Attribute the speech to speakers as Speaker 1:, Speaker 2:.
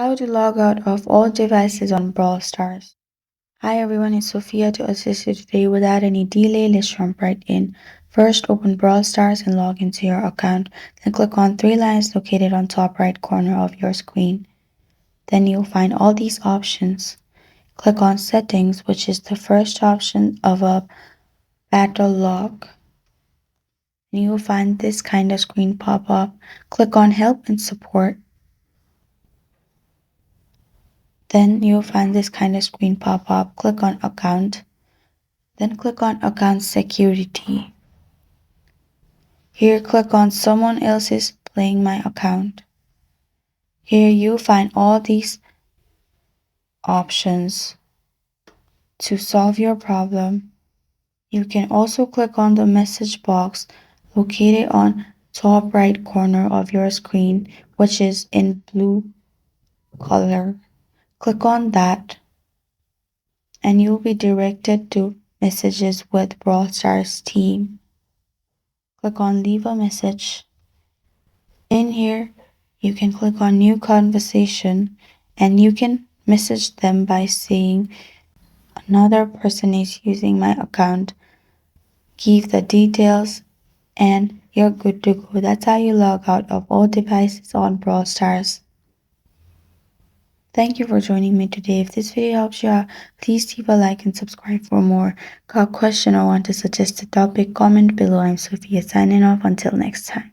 Speaker 1: How to log out of all devices on Brawl Stars. Hi everyone, it's Sophia to assist you today. Without any delay, let's jump right in. First, open Brawl Stars and log into your account. Then click on three lines located on top right corner of your screen. Then you'll find all these options. Click on Settings, which is the first option of a battle log. And you'll find this kind of screen pop up. Click on Help and Support. Then you'll find this kind of screen pop up. Click on Account. Then click on Account Security. Here, click on Someone else is playing my account. Here you'll find all these options to solve your problem. You can also click on the message box located on top right corner of your screen, which is in blue color. Click on that and you'll be directed to Messages with Brawl Stars team. Click on Leave a Message. In here, you can click on New Conversation and you can message them by saying, another person is using my account. Give the details and you're good to go. That's how you log out of all devices on Brawl Stars. Thank you for joining me today. If this video helps you out, please leave a like and subscribe for more. Got a question or want to suggest a topic? Comment below. I'm Sophia signing off. Until next time.